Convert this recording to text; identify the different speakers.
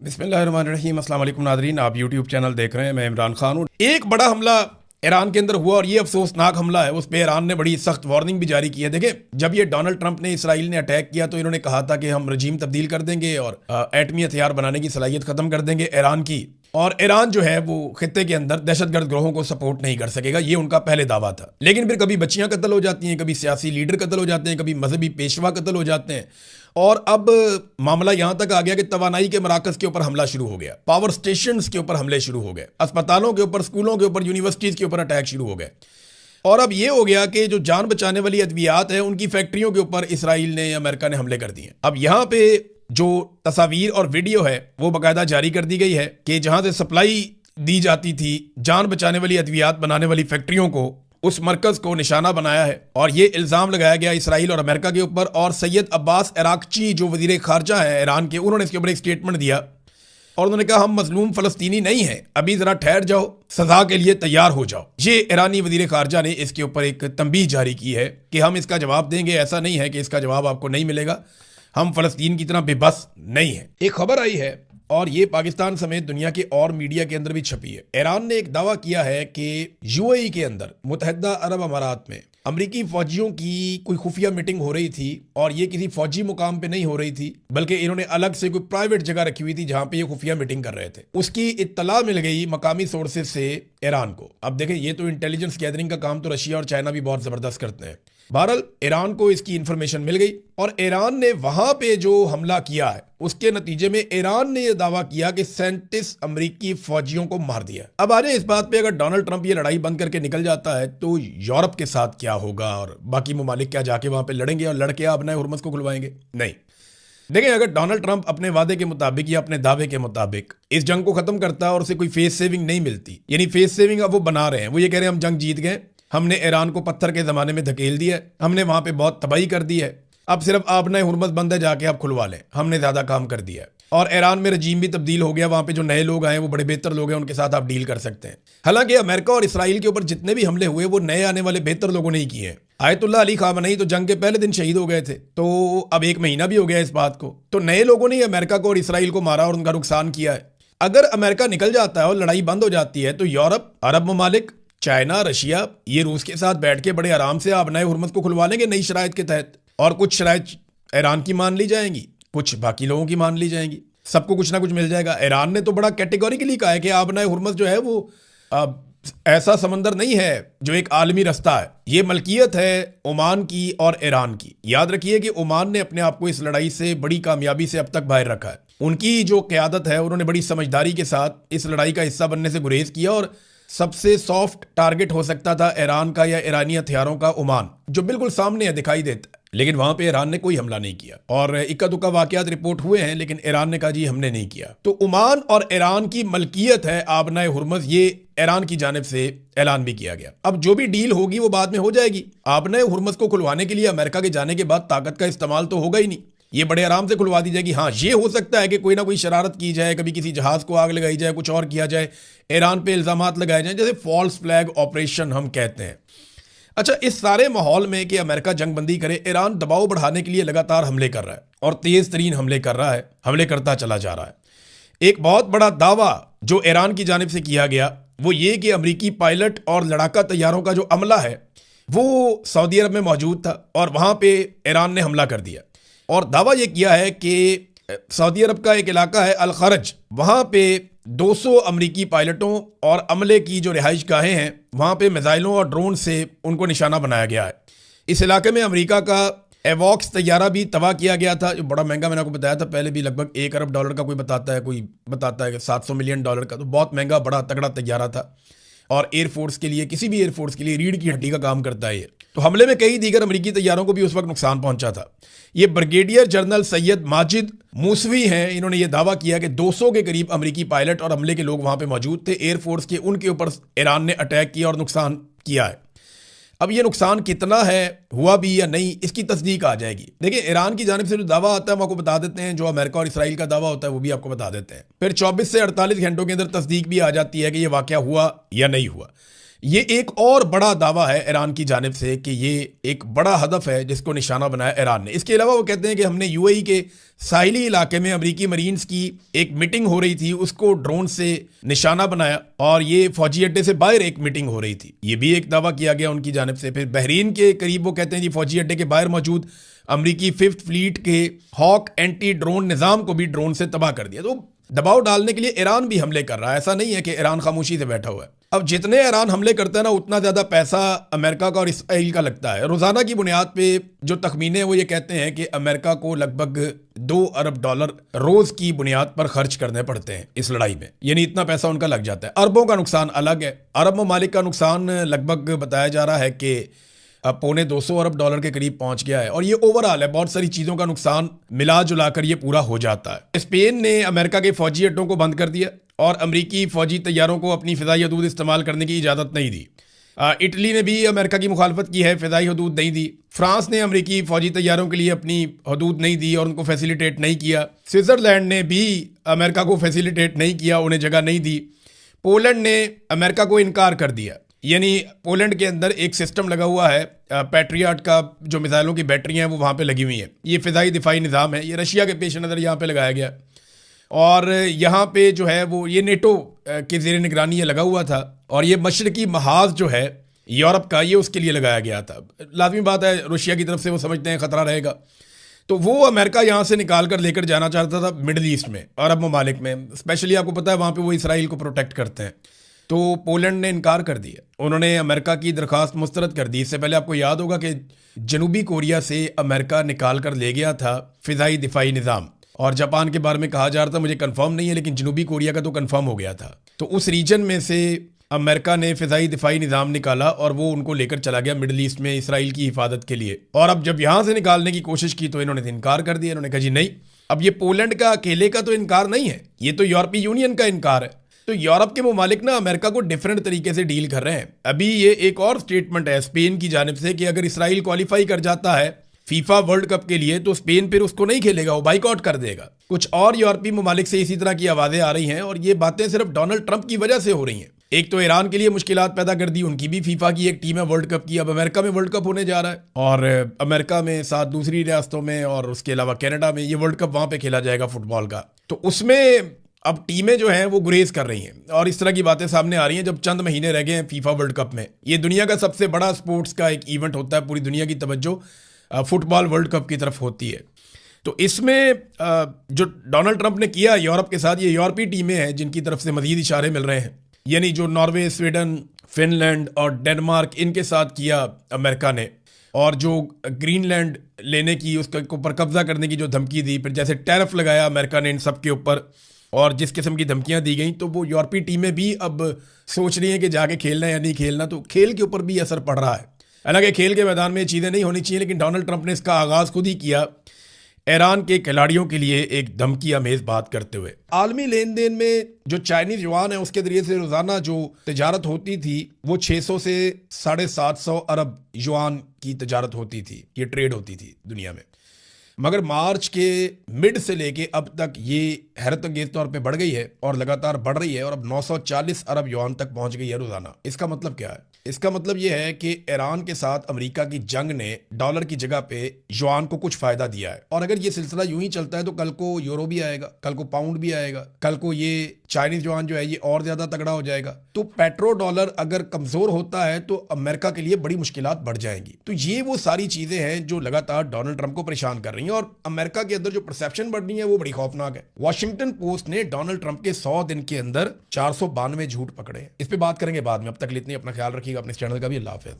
Speaker 1: बिस्मिल्लाहिर्रहमानिर्रहीम। अस्सलाम वालेकुम नाज़रीन, आप यूट्यूब चैनल देख रहे हैं। मैं इमरान खान हूँ। एक बड़ा हमला ईरान के अंदर हुआ और ये अफसोसनाक हमला है। उस पर ईरान ने बड़ी सख्त वार्निंग भी जारी की है। देखें, जब ये डोनाल्ड ट्रंप ने इसराइल ने अटैक किया तो इन्होंने कहा था कि हम रजीम तब्दील कर देंगे और एटमी हथियार बनाने की सलाहियत ख़त्म कर देंगे ईरान की, और ईरान जो है वो खित्ते के अंदर दहशतगर्द ग्रोहों को सपोर्ट नहीं कर सकेगा। ये उनका पहले दावा था। लेकिन फिर कभी बच्चियां कत्ल हो जाती हैं, कभी सियासी लीडर कत्ल हो जाते हैं, कभी मजहबी पेशवा कत्ल हो जाते हैं, और अब मामला यहां तक आ गया कि तवानाई के मराकज के ऊपर हमला शुरू हो गया, पावर स्टेशन के ऊपर हमले शुरू हो गए, अस्पतालों के ऊपर, स्कूलों के ऊपर, यूनिवर्सिटीज के ऊपर अटैक शुरू हो गए। और अब ये हो गया कि जो जान बचाने वाली अद्वियात है उनकी फैक्ट्रियों के ऊपर इसराइल ने, अमेरिका ने हमले कर दिए। अब यहां पे जो तस्वीर और वीडियो है वो बाकायदा जारी कर दी गई है कि जहां से सप्लाई दी जाती थी जान बचाने वाली अद्वियात बनाने वाली फैक्ट्रियों को, उस मरकज को निशाना बनाया है। और ये इल्ज़ाम लगाया गया इसराइल और अमेरिका के ऊपर। और सैयद अब्बास अराक्ची जो वजीर खारजा है ईरान के, उन्होंने इसके ऊपर एक स्टेटमेंट दिया और उन्होंने कहा हम मजलूम फ़लस्तीनी नहीं हैं, अभी ज़रा ठहर जाओ, सजा के लिए तैयार हो जाओ। ये ईरानी वजीर खारजा ने इसके ऊपर एक तंबीह जारी की है कि हम इसका जवाब देंगे, ऐसा नहीं है कि इसका जवाब आपको नहीं मिलेगा, हम फ़लस्तीन की तरह बेबस नहीं है। एक खबर आई है और ये पाकिस्तान समेत दुनिया के और मीडिया के अंदर भी छपी है। ईरान ने एक दावा किया है कि यूएई के अंदर, मुत्तहिदा अरब अमारात में, अमरीकी फौजियों की कोई खुफिया मीटिंग हो रही थी और ये किसी फौजी मुकाम पे नहीं हो रही थी, बल्कि इन्होंने अलग से कोई प्राइवेट जगह रखी हुई थी जहां पे ये खुफिया मीटिंग कर रहे थे। उसकी इत्तला मिल गई मकामी सोर्सेज से ईरान को। अब देखें, ये तो इंटेलिजेंस गैदरिंग का काम तो रशिया और चाइना भी बहुत ज़बरदस्त करते हैं। बहरहाल ईरान को इसकी इंफॉर्मेशन मिल गई और ईरान ने वहां पे जो हमला किया है उसके नतीजे में ईरान ने यह दावा किया कि 37 अमरीकी फौजियों को मार दिया। अब आ जाए इस बात पे, अगर डोनाल्ड ट्रंप ये लड़ाई बंद करके निकल जाता है तो यूरोप के साथ क्या होगा और बाकी ममालिक क्या जाके वहां पे लड़ेंगे और लड़के अपने हुर्मस को खुलवाएंगे? नहीं। देखिए, अगर डोनाल्ड ट्रंप अपने वादे के मुताबिक या अपने दावे के मुताबिक इस जंग को खत्म करता है और उसे कोई फेस सेविंग नहीं मिलती, यानी फेस सेविंग अब वो बना रहे हैं, वो ये कह रहे हैं हम जंग जीत गए, हमने ईरान को पत्थर के ज़माने में धकेल दिया है, हमने वहाँ पे बहुत तबाही कर दी है, अब सिर्फ आपने हुर्मस बंद है, जाके आप खुलवा लें, हमने ज़्यादा काम कर दिया है। और ईरान में रजीम भी तब्दील हो गया, वहाँ पे जो नए लोग आए वो बड़े बेहतर लोग हैं, उनके साथ आप डील कर सकते हैं। हालांकि अमेरिका और इसराइल के ऊपर जितने भी हमले हुए वो नए आने वाले बेहतर लोगों ने ही किए हैं। आयतुल्लाह अली खामनेई तो जंग के पहले दिन शहीद हो गए थे, तो अब 1 महीना भी हो गया इस बात को। तो नए लोगों ने अमेरिका को और इसराइल को मारा और उनका नुकसान किया है। अगर अमेरिका निकल जाता है और लड़ाई बंद हो जाती है तो यूरोप, अरब ममालिक, चाइना, रशिया, ये रूस के साथ बैठ के बड़े आराम से आप नए हुर्मस को खुलवा लेंगे नई शराइत के तहत। और कुछ शराइत ईरान की मान ली जाएंगी, कुछ बाकी लोगों की मान ली जाएंगी, सबको कुछ ना कुछ मिल जाएगा। ईरान ने तो बड़ा कैटेगोरिकली कहा है कि आप नए हुर्मस जो है वो ऐसा समंदर नहीं है जो एक आलमी रास्ता है, ये मलकियत है ओमान की और ईरान की। याद रखिए कि ओमान ने अपने आप को इस लड़ाई से बड़ी कामयाबी से अब तक बाहर रखा है। उनकी जो क़यादत है, उन्होंने बड़ी समझदारी के साथ इस लड़ाई का हिस्सा बनने से गुरेज किया और सबसे सॉफ्ट टारगेट हो सकता था ईरान का या ईरानी हथियारों का ओमान, जो बिल्कुल सामने है, दिखाई देता है, लेकिन वहां पे ईरान ने कोई हमला नहीं किया। और इक्का दुक्का वाकयात रिपोर्ट हुए हैं, लेकिन ईरान ने कहा जी हमने नहीं किया। तो ओमान और ईरान की मलकियत है आबनाए हुर्मस, ये ईरान की जानिब से ऐलान भी किया गया। अब जो भी डील होगी वो बाद में हो जाएगी। आबनाए हुर्मस को खुलवाने के लिए अमेरिका के जाने के बाद ताकत का इस्तेमाल तो होगा ही नहीं, ये बड़े आराम से खुलवा दी जाएगी। हाँ, ये हो सकता है कि कोई ना कोई शरारत की जाए, कभी किसी जहाज को आग लगाई जाए, कुछ और किया जाए, ईरान पे इल्जामात लगाए जाए, जैसे फॉल्स फ्लैग ऑपरेशन हम कहते हैं। अच्छा, इस सारे माहौल में कि अमेरिका जंगबंदी करे, ईरान दबाव बढ़ाने के लिए लगातार हमले कर रहा है और तेज तरीन हमले कर रहा है, हमले करता चला जा रहा है। एक बहुत बड़ा दावा जो ईरान की जानिब से किया गया वो ये कि अमरीकी पायलट और लड़ाका तैयारों का जो अमला है वो सऊदी अरब में मौजूद था और वहां पे ईरान ने हमला कर दिया। और दावा यह किया है कि सऊदी अरब का एक इलाका है अल खरज, वहाँ पे 200 अमरीकी पायलटों और अमले की जो रिहाइश गाहें हैं वहाँ पे मिसाइलों और ड्रोन से उनको निशाना बनाया गया है। इस इलाके में अमेरिका का एवॉक्स तैयारा भी तबाह किया गया था, जो बड़ा महंगा, मैंने आपको बताया था पहले भी, लगभग $1 अरब का कोई बताता है कि $700 मिलियन का, तो बहुत महंगा बड़ा तगड़ा तैयारा था। और एयरफोर्स के लिए, किसी भी एयरफोर्स के लिए रीढ़ की हड्डी का काम करता है ये। तो हमले में कई दीगर अमरीकी तैयारों को भी उस वक्त नुकसान पहुंचा था। ये ब्रिगेडियर जनरल सैयद माजिद मूसवी हैं, इन्होंने ये दावा किया कि 200 के करीब अमरीकी पायलट और अमले के लोग वहां पे मौजूद थे। एयरफोर्स के उनके ऊपर ईरान ने अटैक किया और नुकसान किया है। अब ये नुकसान कितना है, हुआ भी या नहीं, इसकी तस्दीक आ जाएगी। देखिए, ईरान की जानिब से जो दावा आता है हम आपको बता देते हैं, जो अमेरिका और इसराइल का दावा होता है वो भी आपको बता देते हैं। फिर 24 से 48 घंटों के अंदर तस्दीक भी आ जाती है कि ये वाकया हुआ या नहीं हुआ। ये एक और बड़ा दावा है ईरान की जानिब से कि ये एक बड़ा हदफ है जिसको निशाना बनाया ईरान ने। इसके अलावा वो कहते हैं कि हमने यूएई के साहिली इलाके में अमेरिकी मरीन्स की एक मीटिंग हो रही थी, उसको ड्रोन से निशाना बनाया, और ये फौजी अड्डे से बाहर एक मीटिंग हो रही थी। ये भी एक दावा किया गया उनकी जानिब से। फिर बहरीन के करीब वो कहते हैं जी फौजी अड्डे के बाहर मौजूद अमरीकी 5th फ्लीट के हॉक एंटी ड्रोन निज़ाम को भी ड्रोन से तबाह कर दिया। तो दबाव डालने के लिए ईरान भी हमले कर रहा है, ऐसा नहीं है कि ईरान खामोशी से बैठा हुआ है। अब जितने ईरान हमले करता है ना, उतना ज़्यादा पैसा अमेरिका का और इसराइल का लगता है। रोज़ाना की बुनियाद पे जो तखमीने हैं वो ये कहते हैं कि अमेरिका को लगभग $2 अरब रोज़ की बुनियाद पर खर्च करने पड़ते हैं इस लड़ाई में, यानी इतना पैसा उनका लग जाता है। अरबों का नुकसान अलग है। अरब ममालिक का नुकसान लगभग बताया जा रहा है कि $250 अरब के करीब पहुंच गया है, और ये ओवरऑल है, बहुत सारी चीज़ों का नुकसान मिला जुला कर ये पूरा हो जाता है। स्पेन ने अमेरिका के फौजी अड्डों को बंद कर दिया और अमरीकी फौजी तैयारों को अपनी फ़िज़ाई हदूद इस्तेमाल करने की इजाज़त नहीं दी। इटली ने भी अमेरिका की मुखालफत की है, फ़िज़ाई हदूद नहीं दी। फ्रांस ने अमरीकी फ़ौजी तैयारों के लिए अपनी हदूद नहीं दी और उनको फैसिलिटेट नहीं किया। स्विट्ज़रलैंड ने भी अमेरिका को फैसिलिटेट नहीं किया, उन्हें जगह नहीं दी। पोलैंड ने अमेरिका को इनकार कर दिया, यानी पोलैंड के अंदर एक सिस्टम लगा हुआ है पैट्रियट का, जो मिसाइलों की बैटरियाँ हैं वो वहाँ पे लगी हुई हैं। ये फ़िज़ाई दिफाई निज़ाम है, ये रशिया के पेश नज़र यहाँ पे लगाया गया, और यहाँ पे जो है वो ये नेटो के ज़ेर निगरानी ये लगा हुआ था, और ये मशरकी महाज जो है यूरोप का, ये उसके लिए लगाया गया था। लाजमी बात है रशिया की तरफ से वो समझते हैं ख़तरा रहेगा, तो वो अमेरिका यहाँ से निकाल कर लेकर जाना चाहता था मिडल ईस्ट में, अरब ममालिक में। स्पेशली आपको पता है वहाँ पे वो इसराइल को प्रोटेक्ट करते हैं। तो पोलैंड ने इनकार कर दिया, उन्होंने अमेरिका की दरख्वास्त मुस्तरद कर दी। इससे पहले आपको याद होगा कि जनूबी कोरिया से अमेरिका निकाल कर ले गया था फ़िज़ाई दिफाई निज़ाम, और जापान के बारे में कहा जा रहा था, मुझे कंफर्म नहीं है, लेकिन जनूबी कोरिया का तो कंफर्म हो गया था। तो उस रीजन में से अमेरिका ने फ़िज़ाई दिफाई निज़ाम निकाला और वो उनको लेकर चला गया मिडल ईस्ट में इसराइल की हिफाजत के लिए। और अब जब यहाँ से निकालने की कोशिश की तो इन्होंने इनकार कर दिया। इन्होंने कहा जी नहीं, अब ये पोलैंड का अकेले का तो इनकार नहीं है, ये तो यूरोपीय यूनियन का इनकार है। तो यूरोप के ममालिक ना अमेरिका को डिफरेंट तरीके से डील कर रहे हैं। अभी ये एक और स्टेटमेंट है स्पेन की जानिब से कि अगर इसराइल क्वालिफाई कर जाता है फीफा वर्ल्ड कप के लिए तो स्पेन फिर उसको नहीं खेलेगा, वो बाइकआउट कर देगा। कुछ और यूरोपीय ममालिक से इसी तरह की आवाज़ें आ रही हैं, और ये बातें सिर्फ डोनाल्ड ट्रंप की वजह से हो रही हैं। एक तो ईरान के लिए मुश्किलात पैदा कर दी, उनकी भी फीफा की एक टीम है वर्ल्ड कप की, अब अमेरिका में वर्ल्ड कप होने जा रहा है, और अमेरिका में साथ दूसरी रियासतों में और उसके अलावा कनाडा में ये वर्ल्ड कप वहाँ पे खेला जाएगा फुटबॉल का। तो उसमें अब टीमें जो हैं वो गुरेज कर रही हैं, और इस तरह की बातें सामने आ रही हैं जब चंद महीने रह गए हैं फीफा वर्ल्ड कप में। ये दुनिया का सबसे बड़ा स्पोर्ट्स का एक इवेंट होता है, पूरी दुनिया की तवज्जो फुटबॉल वर्ल्ड कप की तरफ होती है। तो इसमें जो डोनाल्ड ट्रंप ने किया यूरोप के साथ, ये यूरोपीय टीमें हैं जिनकी तरफ से मजीद इशारे मिल रहे हैं, यानी जो नॉर्वे, स्वीडन, फिनलैंड और डेनमार्क, इनके साथ किया अमेरिका ने, और जो ग्रीनलैंड लेने की, उसके ऊपर कब्जा करने की जो धमकी दी, फिर जैसे टैरिफ लगाया अमेरिका ने इन सब के ऊपर, और जिस किस्म की धमकियां दी गई, तो वो यूरोपीय टीमें भी अब सोच रही हैं कि जाके खेलना है या नहीं खेलना। तो खेल के ऊपर भी असर पड़ रहा है। हालांकि खेल के मैदान में ये चीज़ें नहीं होनी चाहिए, लेकिन डोनाल्ड ट्रंप ने इसका आगाज़ खुद ही किया ईरान के खिलाड़ियों के लिए एक धमकी अमेज बात करते हुए। आलमी लेन देन में जो चाइनीज युआन है उसके जरिए से रोज़ाना जो तजारत होती थी वो 600 से 750 अरब युआन की तजारत होती थी, ये ट्रेड होती थी दुनिया में। मगर मार्च के मिड से लेके अब तक ये हैरत अंगेज तौर पे बढ़ गई है और लगातार बढ़ रही है, और अब 940 अरब युआन तक पहुंच गई है रोजाना। इसका मतलब क्या है? इसका मतलब ये है कि ईरान के साथ अमेरिका की जंग ने डॉलर की जगह पे युआन को कुछ फायदा दिया है, और अगर ये सिलसिला यूं ही चलता है तो कल को यूरो भी आएगा, कल को पाउंड भी आएगा, कल को ये चाइनीज युआन जो है ये और ज्यादा तगड़ा हो जाएगा। तो पेट्रो डॉलर अगर कमजोर होता है तो अमेरिका के लिए बड़ी मुश्किलात बढ़ जाएंगी। तो ये वो सारी चीजें हैं जो लगातार डोनाल्ड ट्रंप को परेशान कर रही हैं, और अमेरिका के अंदर जो परसेप्शन बढ़ रही है वो बड़ी खौफनाक है। वॉशिंगटन पोस्ट ने डोनाल्ड ट्रंप के 100 दिन के अंदर 492 झूठ पकड़े। इस पे बात करेंगे बाद में, अब तक इतनी अपना ख्याल रखिएगा, अपने चैनल का भी। अल्लाह हाफ़िज़।